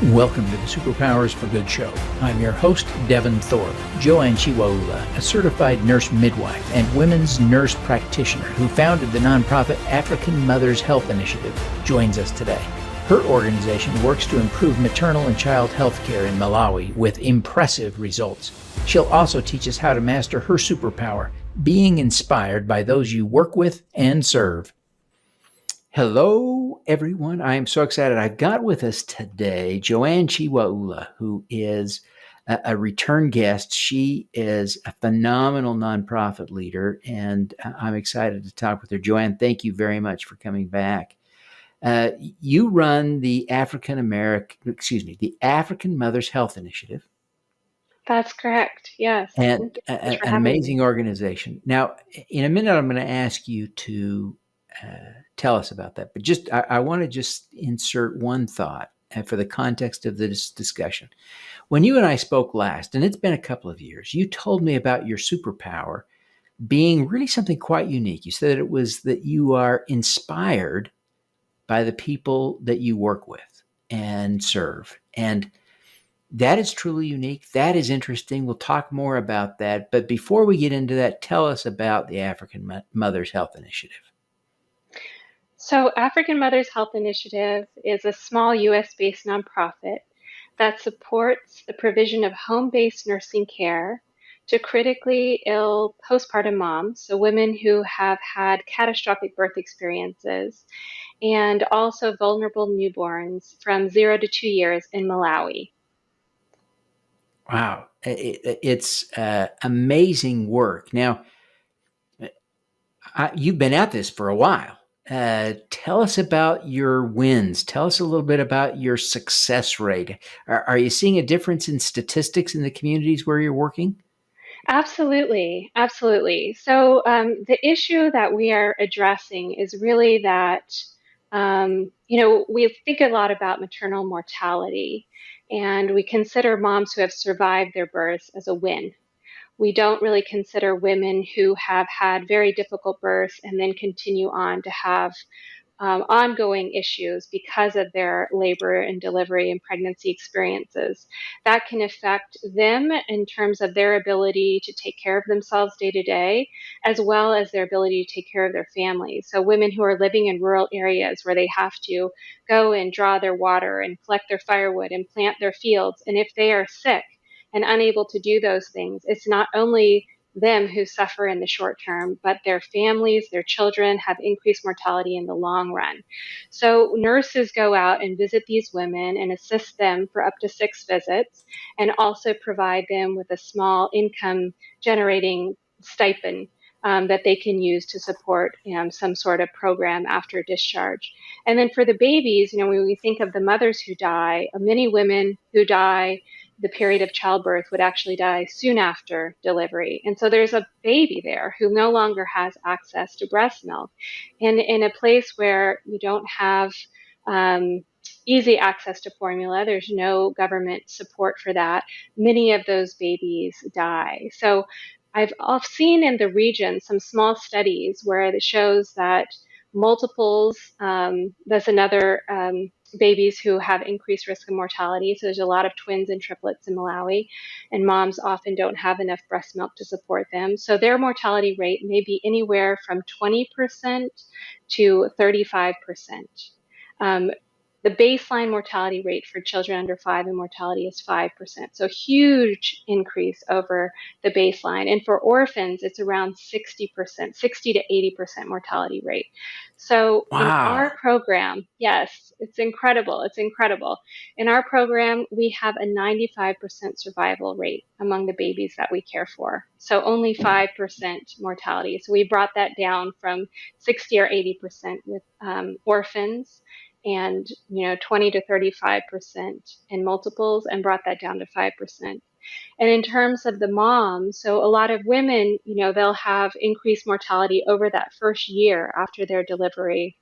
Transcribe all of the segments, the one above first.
Welcome to the Superpowers for Good show. I'm your host, Devin Thorpe. Joanne Chiwaula, a certified nurse midwife and women's nurse practitioner who founded the nonprofit African Mothers Health Initiative, joins us today. Her organization works to improve maternal and child health care in Malawi with impressive results. She'll also teach us how to master her superpower, being inspired by those you work with and serve. Hello, everyone. I am so excited. I've got with us today Joanne Chiwaula, who is a return guest. She is a phenomenal nonprofit leader, and I'm excited to talk with her. Joanne, thank you very much for coming back. You run the African Mothers Health Initiative. That's correct. Yes. And an amazing organization. Now, in a minute, I'm going to ask you to tell us about that. But I want to just insert one thought for the context of this discussion. When you and I spoke last, and it's been a couple of years, you told me about your superpower being really something quite unique. You said it was that you are inspired by the people that you work with and serve. And that is truly unique. That is interesting. We'll talk more about that. But before we get into that, tell us about the African Mothers Health Initiative. So African Mothers Health Initiative is a small US-based nonprofit that supports the provision of home-based nursing care to critically ill postpartum moms, so women who have had catastrophic birth experiences, and also vulnerable newborns from 0 to 2 years in Malawi. Wow. It's amazing work. Now, you've been at this for a while. Tell us about your wins. Tell us a little bit about your success rate. Are you seeing a difference in statistics in the communities where you're working? Absolutely, absolutely. So the issue that we are addressing is really that, we think a lot about maternal mortality, and we consider moms who have survived their births as a win. We don't really consider women who have had very difficult births and then continue on to have ongoing issues because of their labor and delivery and pregnancy experiences. That can affect them in terms of their ability to take care of themselves day to day, as well as their ability to take care of their families. So, women who are living in rural areas where they have to go and draw their water and collect their firewood and plant their fields, and if they are sick and unable to do those things, it's not only them who suffer in the short term, but their families, their children have increased mortality in the long run. So nurses go out and visit these women and assist them for up to 6 visits, and also provide them with a small income generating stipend that they can use to support some sort of program after discharge. And then for the babies, when we think of the mothers who die, many women who die the period of childbirth would actually die soon after delivery. And so there's a baby there who no longer has access to breast milk. And in a place where you don't have easy access to formula, there's no government support for that, many of those babies die. So I've seen in the region some small studies where it shows that multiples, that's another babies who have increased risk of mortality. So there's a lot of twins and triplets in Malawi, and moms often don't have enough breast milk to support them. So their mortality rate may be anywhere from 20% to 35%. The baseline mortality rate for children under 5 in mortality is 5%. So huge increase over the baseline. And for orphans, it's around 60%, 60 to 80% mortality rate. So wow. In our program, yes, it's incredible. It's incredible. In our program, we have a 95% survival rate among the babies that we care for. So only 5% mortality. So we brought that down from 60 or 80% with orphans, and 20 to 35% in multiples, and brought that down to 5%. And in terms of the moms, so a lot of women, they'll have increased mortality over that first year after their delivery.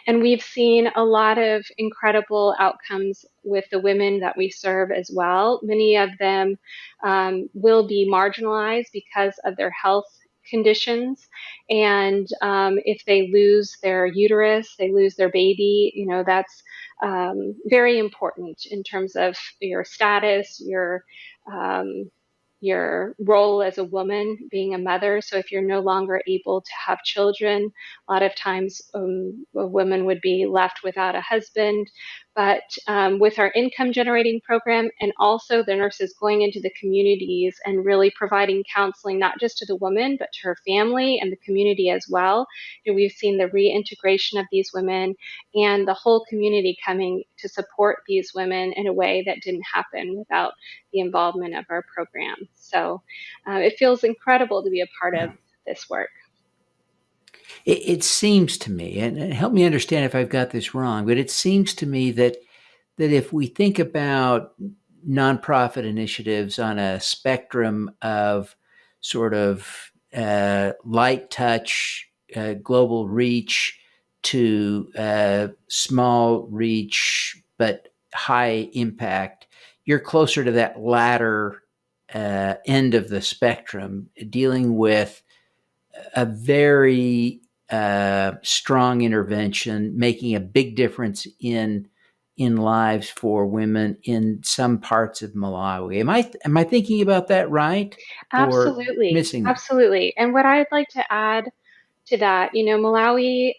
And we've seen a lot of incredible outcomes with the women that we serve as well. Many of them will be marginalized because of their health conditions. And if they lose their uterus, they lose their baby, that's very important in terms of your status, um, your role as a woman, being a mother. So if you're no longer able to have children, a lot of times a woman would be left without a husband. But with our income generating program, and also the nurses going into the communities and really providing counseling, not just to the woman, but to her family and the community as well, we've seen the reintegration of these women and the whole community coming to support these women in a way that didn't happen without the involvement of our program. So it feels incredible to be a part of Yeah. this work. It seems to me, and help me understand if I've got this wrong, but it seems to me that if we think about nonprofit initiatives on a spectrum of sort of light touch, global reach to small reach, but high impact, you're closer to that latter end of the spectrum, dealing with a very strong intervention, making a big difference in lives for women in some parts of Malawi. Am I thinking about that right, or Absolutely, missing that? absolutely. And what I'd like to add to that, Malawi,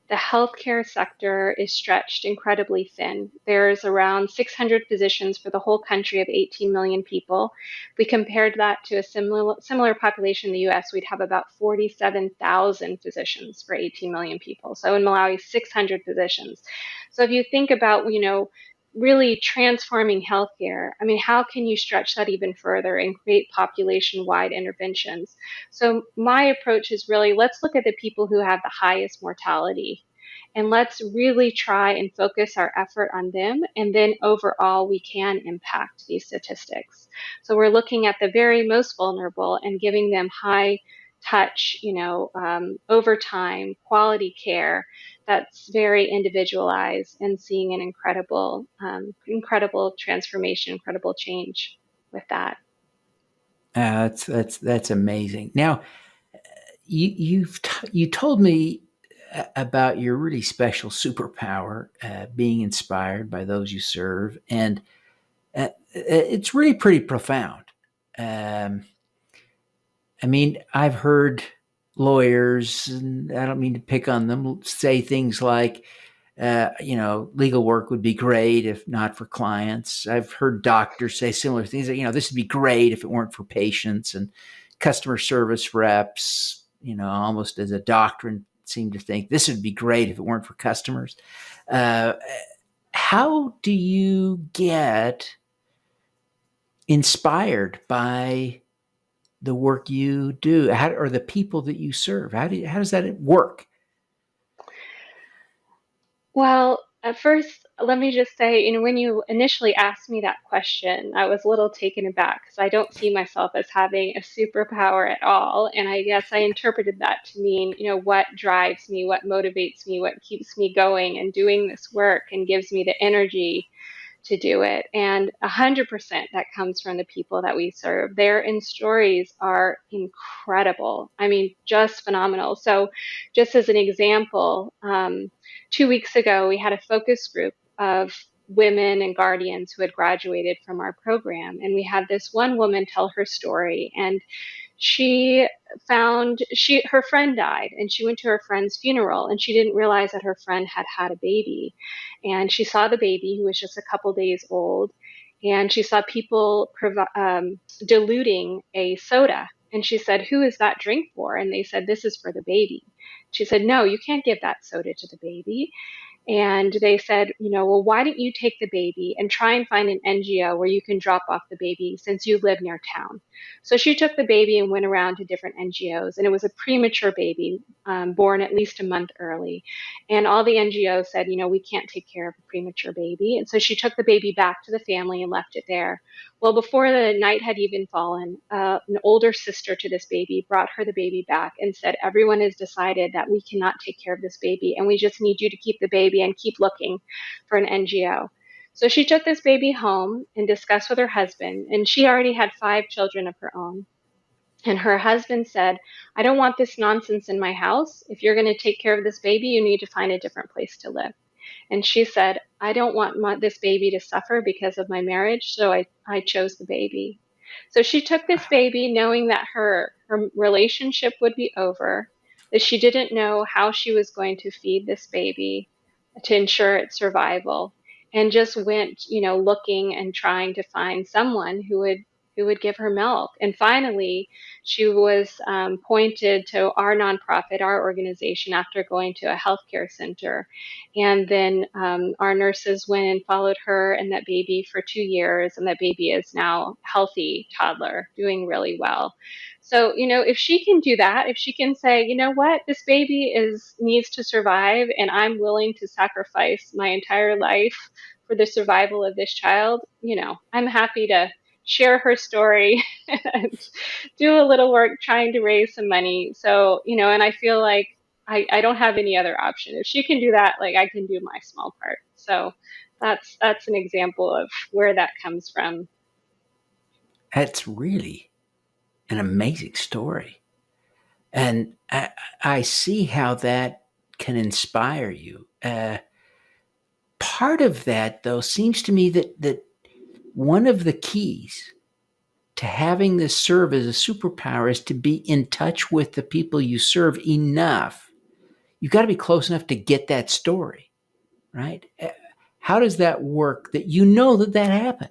the healthcare sector is stretched incredibly thin. There's around 600 physicians for the whole country of 18 million people. If we compared that to a similar population in the US, we'd have about 47,000 physicians for 18 million people. So in Malawi, 600 physicians. So if you think about, really transforming healthcare, I mean, how can you stretch that even further and create population-wide interventions? So my approach is really, let's look at the people who have the highest mortality and let's really try and focus our effort on them. And then overall, we can impact these statistics. So we're looking at the very most vulnerable and giving them high touch, overtime, quality care that's very individualized, and seeing an incredible transformation, incredible change with that. That's amazing. Now, you told me about your really special superpower, being inspired by those you serve, and it's really pretty profound. Um, I mean, I've heard lawyers, and I don't mean to pick on them, say things like, legal work would be great if not for clients. I've heard doctors say similar things that, this would be great if it weren't for patients, and customer service reps, almost as a doctrine, seem to think this would be great if it weren't for customers. Uh, how do you get inspired by the work you do, or the people that you serve? How does that work? Well, at first, let me just say, when you initially asked me that question, I was a little taken aback because I don't see myself as having a superpower at all. And I guess I interpreted that to mean, what drives me, what motivates me, what keeps me going and doing this work and gives me the energy to do it. And 100% that comes from the people that we serve. Their in stories are incredible. I mean, just phenomenal. So, just as an example, 2 weeks ago, we had a focus group of women and guardians who had graduated from our program. And we had this one woman tell her story. And she her friend died, and she went to her friend's funeral, and she didn't realize that her friend had had a baby. And she saw the baby, who was just a couple days old, and she saw people diluting a soda. And she said, "Who is that drink for?" And they said, "This is for the baby." She said, "No, you can't give that soda to the baby." And they said, well, why don't you take the baby and try and find an NGO where you can drop off the baby since you live near town? So she took the baby and went around to different NGOs, and it was a premature baby, born at least a month early. And all the NGOs said, we can't take care of a premature baby. And so she took the baby back to the family and left it there. Well, before the night had even fallen, an older sister to this baby brought her the baby back and said, "Everyone has decided that we cannot take care of this baby, and we just need you to keep the baby and keep looking for an NGO." So she took this baby home and discussed with her husband, and she already had 5 children of her own. And her husband said, I don't want this nonsense in my house. If you're going to take care of this baby, you need to find a different place to live. And she said, I don't want this baby to suffer because of my marriage, so I chose the baby. So she took this baby knowing that her relationship would be over, that she didn't know how she was going to feed this baby to ensure its survival, and just went, looking and trying to find someone who would give her milk. And finally, she was pointed to our nonprofit, our organization, after going to a healthcare center. And then our nurses went and followed her and that baby for 2 years, and that baby is now healthy toddler, doing really well. So, if she can do that, if she can say, you know what, this baby needs to survive, and I'm willing to sacrifice my entire life for the survival of this child, I'm happy to share her story and do a little work trying to raise some money. So, and I feel like I don't have any other option. If she can do that, like I can do my small part. So that's an example of where that comes from. That's really an amazing story. And I see how that can inspire you. Part of that, though, seems to me that one of the keys to having this serve as a superpower is to be in touch with the people you serve enough. You've got to be close enough to get that story, right? How does that work that you know that happened?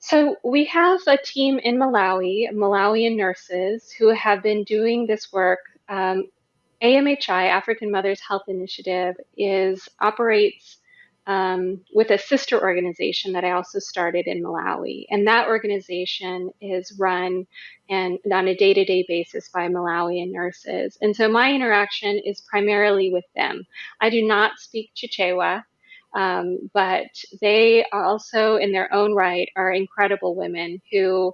So we have a team in Malawi, Malawian nurses who have been doing this work. AMHI, African Mothers Health Initiative, is operates with a sister organization that I also started in Malawi, and that organization is run and on a day-to-day basis by Malawian nurses. And so my interaction is primarily with them. I do not speak Chichewa. But they also, in their own right, are incredible women who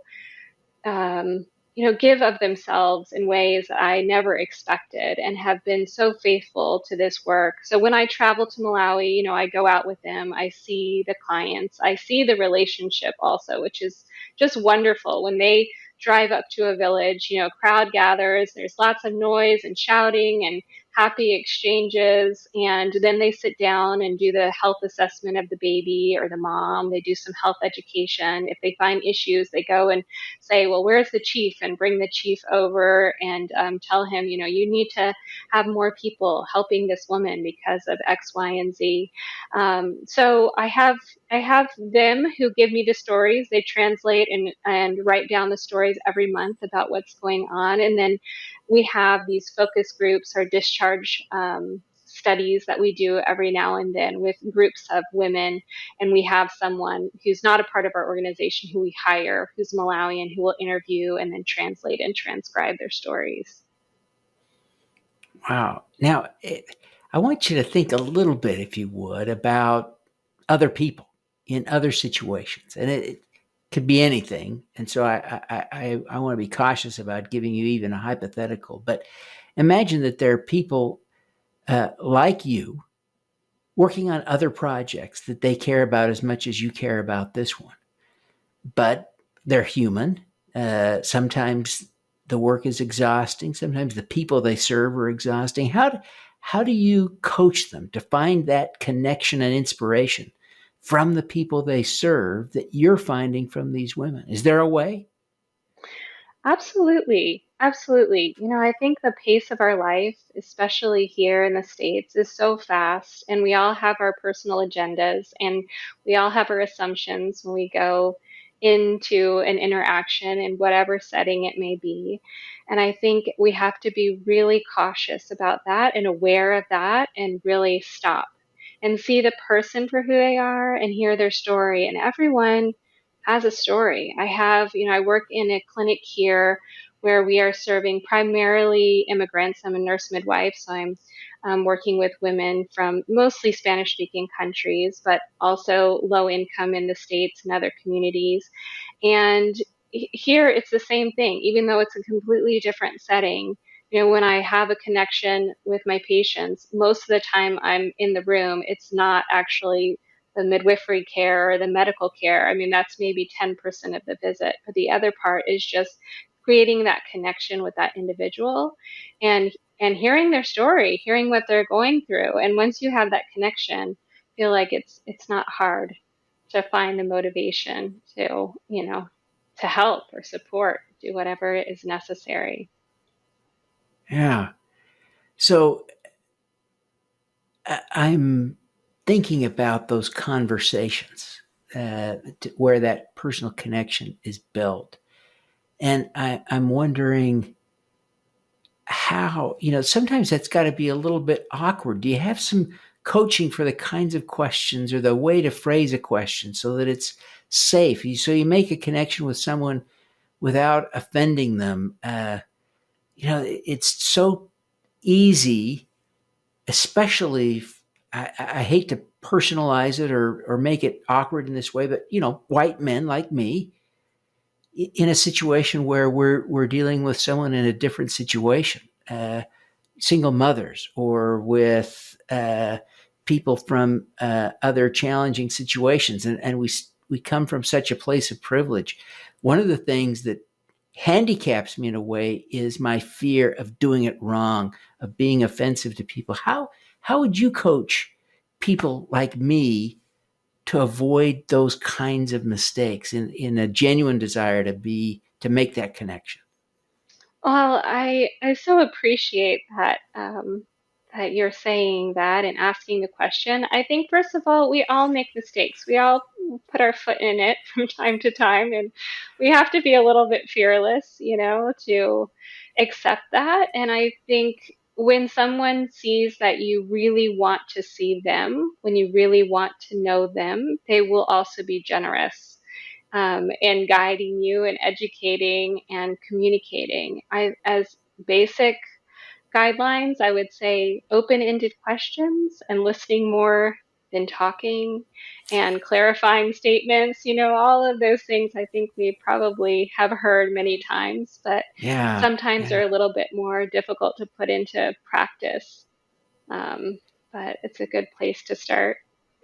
um, give of themselves in ways that I never expected and have been so faithful to this work. So when I travel to Malawi, I go out with them, I see the clients, I see the relationship also, which is just wonderful. When they drive up to a village, crowd gathers, there's lots of noise and shouting and happy exchanges. And then they sit down and do the health assessment of the baby or the mom. They do some health education. If they find issues, they go and say, well, where's the chief? And bring the chief over and tell him, you need to have more people helping this woman because of X, Y, and Z. So I have them who give me the stories. They translate and write down the stories every month about what's going on. And then we have these focus groups or discharge studies that we do every now and then with groups of women, and we have someone who's not a part of our organization who we hire, who's Malawian, who will interview and then translate and transcribe their stories. Wow. Now, I want you to think a little bit, if you would, about other people in other situations, and it could be anything. And so I want to be cautious about giving you even a hypothetical. But imagine that there are people like you working on other projects that they care about as much as you care about this one, but they're human. Sometimes the work is exhausting. Sometimes the people they serve are exhausting. How do you coach them to find that connection and inspiration from the people they serve that you're finding from these women? Is there a way? Absolutely. Absolutely. I think the pace of our life, especially here in the States, is so fast, and we all have our personal agendas and we all have our assumptions when we go into an interaction in whatever setting it may be. And I think we have to be really cautious about that and aware of that and really stop and see the person for who they are and hear their story. And everyone has a story. I work in a clinic here where we are serving primarily immigrants. I'm a nurse midwife, so I'm working with women from mostly Spanish speaking countries, but also low income in the States and other communities. And here it's the same thing, even though it's a completely different setting. When I have a connection with my patients, most of the time I'm in the room, it's not actually the midwifery care or the medical care. I mean, that's maybe 10% of the visit, but the other part is just creating that connection with that individual and hearing their story, hearing what they're going through. And once you have that connection, I feel like it's not hard to find the motivation to, to help or support, do whatever is necessary. Yeah. So I'm thinking about those conversations where that personal connection is built. And I'm wondering how, sometimes that's got to be a little bit awkward. Do you have some coaching for the kinds of questions or the way to phrase a question so that it's safe? So you make a connection with someone without offending them. It's so easy, especially I hate to personalize it or make it awkward in this way, but white men like me in a situation where we're dealing with someone in a different situation, single mothers or with people from other challenging situations, and we come from such a place of privilege. One of the things that handicaps me in a way is my fear of doing it wrong, of being offensive to people. How would you coach people like me to avoid those kinds of mistakes in a genuine desire to make that connection? Well, I so appreciate that that you're saying that and asking the question. I think first of all, we all make mistakes. We all put our foot in it from time to time, and we have to be a little bit fearless, to accept that. And I think when someone sees that you really want to see them, when you really want to know them, they will also be generous and guiding you and educating and communicating. As basic guidelines, I would say open-ended questions and listening more than talking and clarifying statements. All of those things I think we probably have heard many times, but Yeah, sometimes yeah. are a little bit more difficult to put into practice. Um, but it's a good place to start.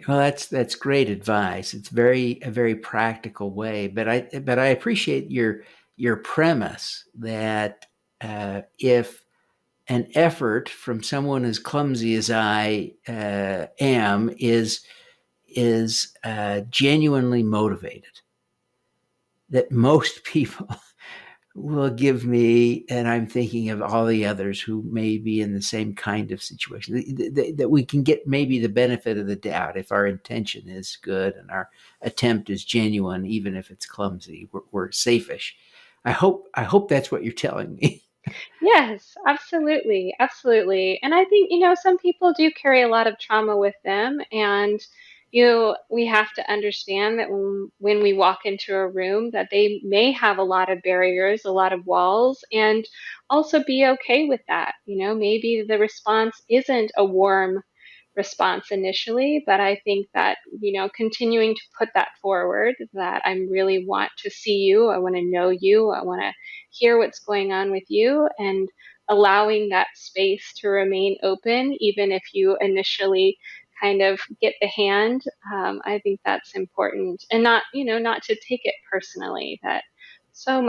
Well, that's great advice. It's a very practical way, but I appreciate your premise that if an effort from someone as clumsy as I am is genuinely motivated, that most people will give me, and I'm thinking of all the others who may be in the same kind of situation, that we can get maybe the benefit of the doubt if our intention is good and our attempt is genuine, even if it's clumsy. We're safe-ish. I hope that's what you're telling me. Yes, absolutely. Absolutely. And I think, some people do carry a lot of trauma with them. And, we have to understand that when we walk into a room, that they may have a lot of barriers, a lot of walls, and also be okay with that. Maybe the response isn't a warm response initially, but I think that, continuing to put that forward, that I really want to see you, I want to know you, I want to hear what's going on with you, and allowing that space to remain open, even if you initially kind of get the hand. I think that's important, and not to take it personally that so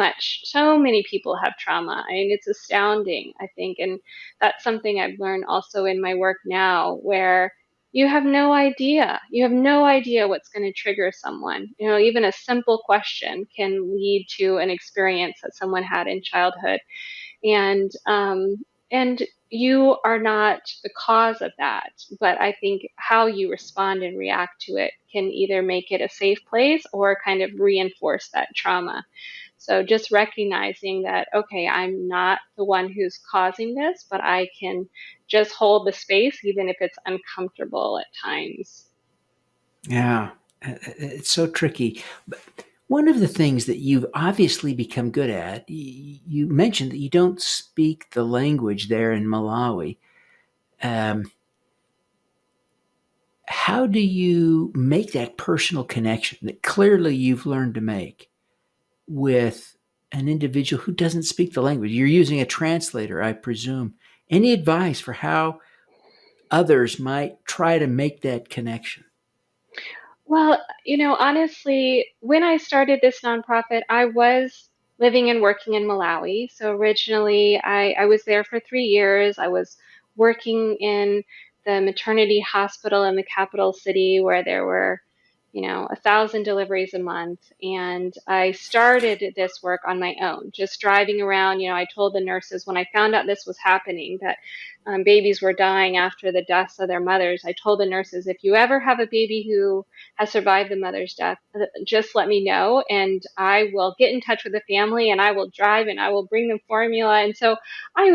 many people have trauma. I mean, it's astounding, I think, and that's something I've learned also in my work now, where you have no idea. You have no idea what's going to trigger someone. Even a simple question can lead to an experience that someone had in childhood, and you are not the cause of that. But I think how you respond and react to it can either make it a safe place or kind of reinforce that trauma. So just recognizing that, okay, I'm not the one who's causing this, but I can just hold the space, even if it's uncomfortable at times. Yeah, it's so tricky. But one of the things that you've obviously become good at, you mentioned that you don't speak the language there in Malawi. Um, how do you make that personal connection that clearly you've learned to make with an individual who doesn't speak the language? You're using a translator, I presume. Any advice for how others might try to make that connection? Well, honestly, when I started this nonprofit, I was living and working in Malawi. So originally, I was there for 3 years. I was working in the maternity hospital in the capital city where there were, 1,000 deliveries a month. And I started this work on my own, just driving around. I told the nurses when I found out this was happening, that babies were dying after the deaths of their mothers. I told the nurses, if you ever have a baby who has survived the mother's death, just let me know and I will get in touch with the family and I will drive and I will bring them formula. And so I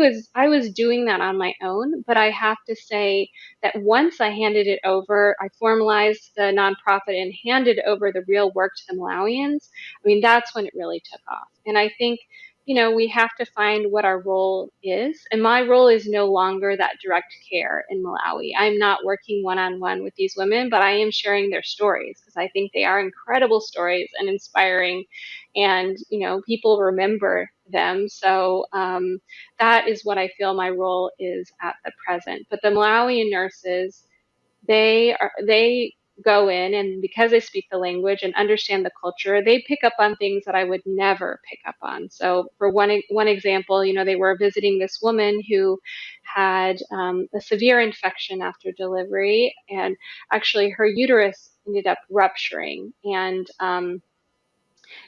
was doing that on my own, but I have to say that once I handed it over, I formalized the nonprofit and handed over the real work to the Malawians. I mean, that's when it really took off. And I think we have to find what our role is. And my role is no longer that direct care in Malawi. I'm not working one on one with these women, but I am sharing their stories because I think they are incredible stories and inspiring. And, people remember them. So that is what I feel my role is at the present. But the Malawian nurses, they go in, and because they speak the language and understand the culture, they pick up on things that I would never pick up on. So for one example, they were visiting this woman who had a severe infection after delivery, and actually her uterus ended up rupturing, and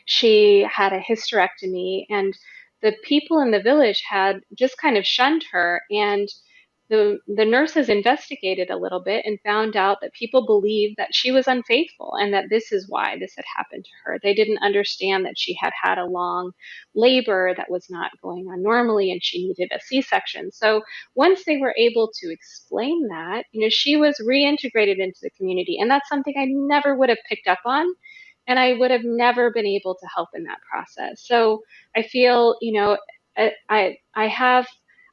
she had a hysterectomy, and the people in the village had just kind of shunned her. And the nurses investigated a little bit and found out that people believed that she was unfaithful and that this is why this had happened to her. They didn't understand that she had had a long labor that was not going on normally and she needed a C-section. So once they were able to explain that, she was reintegrated into the community. And that's something I never would have picked up on. And I would have never been able to help in that process. So I feel, I have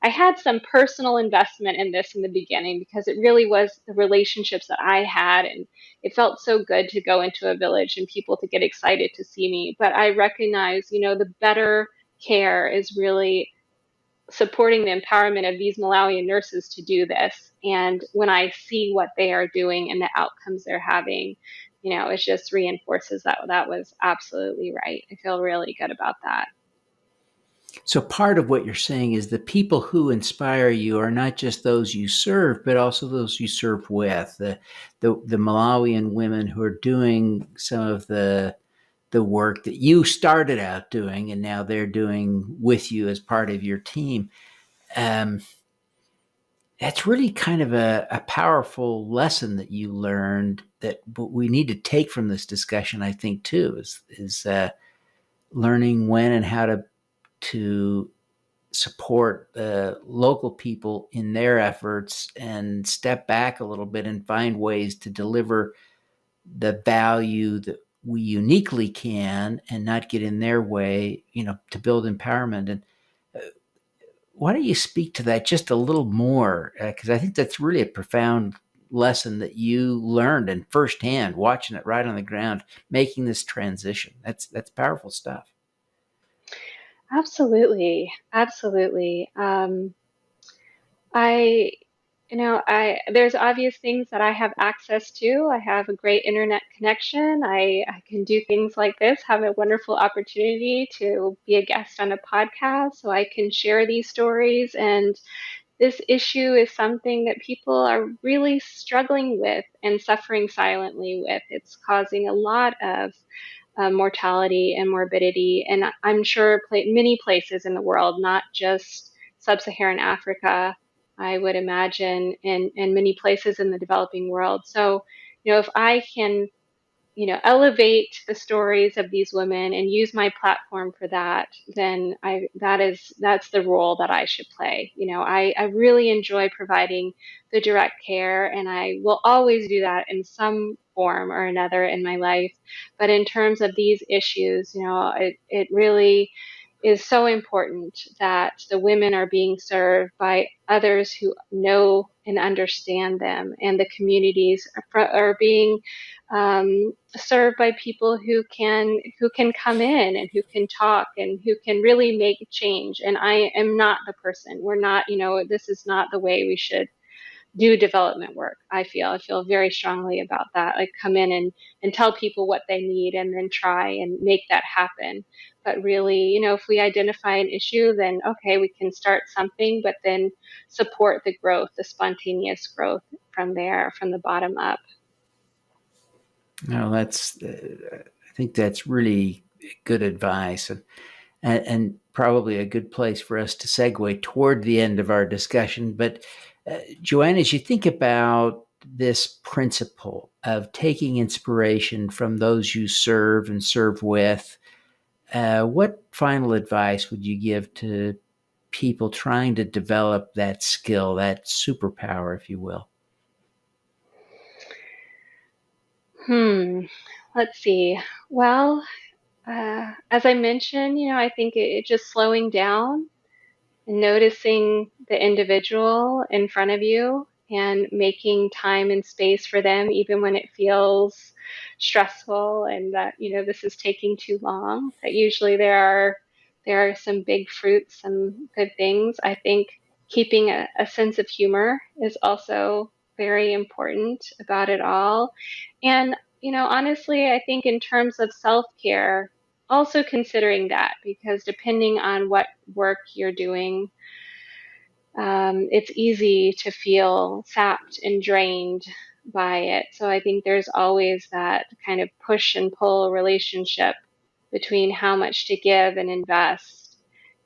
I had some personal investment in this in the beginning because it really was the relationships that I had. And it felt so good to go into a village and people to get excited to see me. But I recognize, the better care is really supporting the empowerment of these Malawian nurses to do this. And when I see what they are doing and the outcomes they're having, it just reinforces that that was absolutely right. I feel really good about that. So part of what you're saying is the people who inspire you are not just those you serve, but also those you serve with. The Malawian women who are doing some of the work that you started out doing, and now they're doing with you as part of your team. Um, that's really kind of a powerful lesson that you learned that what we need to take from this discussion, I think, too, is learning when and how to support the local people in their efforts and step back a little bit and find ways to deliver the value that we uniquely can and not get in their way, to build empowerment. And why don't you speak to that just a little more? Because I think that's really a profound lesson that you learned and firsthand, watching it right on the ground, making this transition. That's powerful stuff. Absolutely. Absolutely. I, there's obvious things that I have access to. I have a great internet connection. I can do things like this, have a wonderful opportunity to be a guest on a podcast so I can share these stories. And this issue is something that people are really struggling with and suffering silently with. It's causing a lot of mortality and morbidity. And I'm sure many places in the world, not just sub-Saharan Africa, I would imagine, and many places in the developing world. So, if I can elevate the stories of these women and use my platform for that, then that's the role that I should play. I really enjoy providing the direct care, and I will always do that in some form or another in my life. But in terms of these issues, it really is so important that the women are being served by others who know and understand them, and the communities are being served by people who can come in and who can talk and who can really make change. And I am not the person. We're not, this is not the way we should do development work. I feel very strongly about that. Like come in and tell people what they need and then try and make that happen. But really, if we identify an issue, then okay, we can start something, but then support the growth, the spontaneous growth from there, from the bottom up. No, I think that's really good advice, and probably a good place for us to segue toward the end of our discussion. But Joanne, as you think about this principle of taking inspiration from those you serve and serve with, what final advice would you give to people trying to develop that skill, that superpower, if you will? Hmm. Let's see. Well, as I mentioned, I think it just slowing down and noticing the individual in front of you and making time and space for them, even when it feels stressful and that, this is taking too long, that usually there are some big fruits, some good things. I think keeping a sense of humor is also very important about it all. And, honestly, I think in terms of self-care, also considering that because depending on what work you're doing, it's easy to feel sapped and drained by it. So I think there's always that kind of push and pull relationship between how much to give and invest.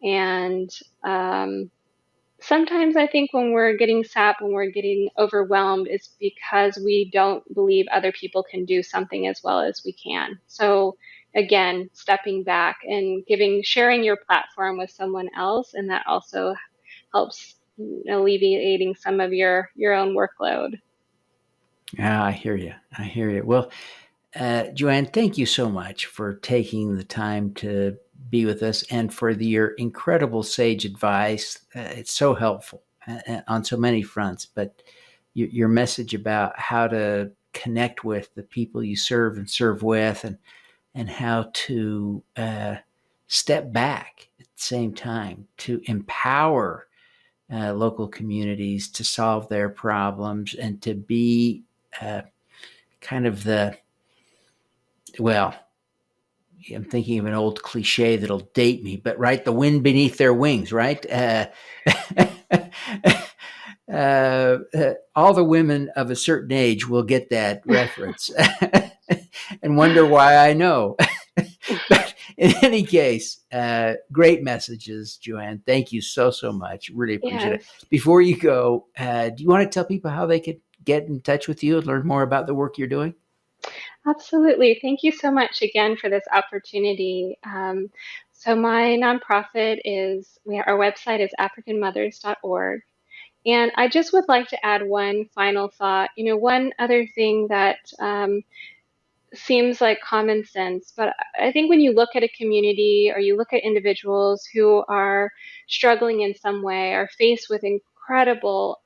And sometimes I think when we're getting sapped, when we're getting overwhelmed, it's because we don't believe other people can do something as well as we can. So again, stepping back and sharing your platform with someone else, and that also helps alleviating some of your own workload. Yeah, I hear you. I hear you. Well, Joanne, thank you so much for taking the time to be with us and for your incredible sage advice. It's so helpful on so many fronts, but your message about how to connect with the people you serve and serve with, and how to step back at the same time to empower local communities to solve their problems and to be uh, kind of well, I'm thinking of an old cliche that'll date me, but right, the wind beneath their wings, right? All the women of a certain age will get that reference and wonder why I know. But in any case, great messages, Joanne. Thank you so much. Really appreciate it. Yes, Before you go, do you want to tell people how they could get in touch with you and learn more about the work you're doing? absolutely. Thank you so much again for this opportunity. So my nonprofit our website is africanmothers.org. And I just would like to add one final thought. One other thing that seems like common sense, but I think when you look at a community or you look at individuals who are struggling in some way, are faced with incredible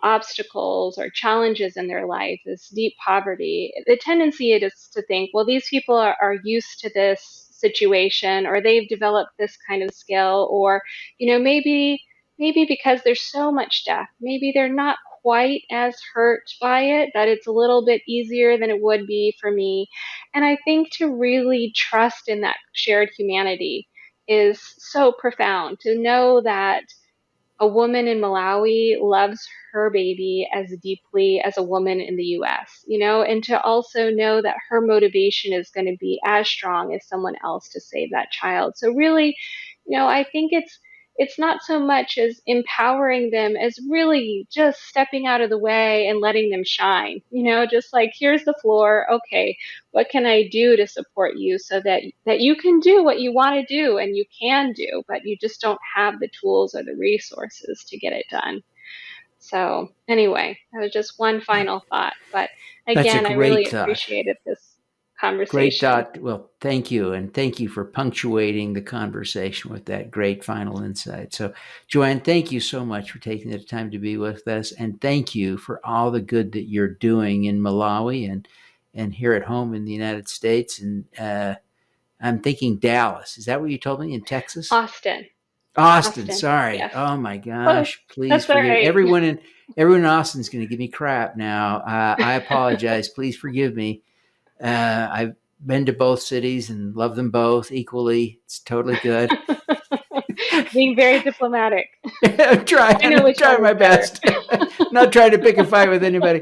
obstacles or challenges in their life, this deep poverty, the tendency is to think, well, these people are used to this situation, or they've developed this kind of skill, or maybe because there's so much death, maybe they're not quite as hurt by it, that it's a little bit easier than it would be for me. And I think to really trust in that shared humanity is so profound, to know that a woman in Malawi loves her baby as deeply as a woman in the US, and to also know that her motivation is going to be as strong as someone else to save that child. So really, I think it's not so much as empowering them as really just stepping out of the way and letting them shine. Just like, here's the floor. Okay, what can I do to support you so that you can do what you want to do and you can do, but you just don't have the tools or the resources to get it done. So anyway, that was just one final thought. But That's a again, I great really thought. appreciated this Great conversation. thought. Well, thank you. And thank you for punctuating the conversation with that great final insight. So, Joanne, thank you so much for taking the time to be with us. And thank you for all the good that you're doing in Malawi and here at home in the United States. And I'm thinking Dallas. Is that what you told me, in Texas? Austin. Austin, Austin. sorry. Yes. Oh my Oh, gosh, please that's all forgive right. everyone in Austin's going to give me crap now. I apologize. Please forgive me. I've been to both cities and love them both equally. It's totally good. Being very diplomatic. I'm trying. I know I'm which one trying is my better. best. Not trying to pick a fight with anybody.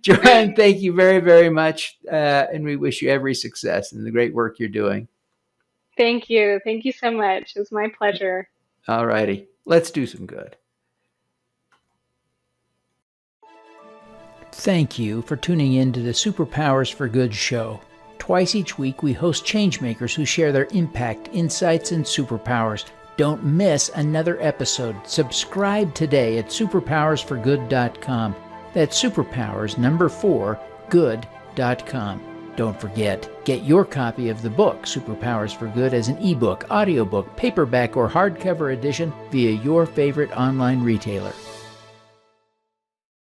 Joanne, thank you very, very much, and we wish you every success in the great work you're doing. Thank you. Thank you so much. It was my pleasure. All righty, let's do some good. Thank you for tuning in to the Superpowers for Good show. Twice each week, we host changemakers who share their impact, insights, and superpowers. Don't miss another episode. Subscribe today at superpowersforgood.com. That's superpowers, number 4, good.com. Don't forget, get your copy of the book, Superpowers for Good, as an ebook, audiobook, paperback, or hardcover edition via your favorite online retailer.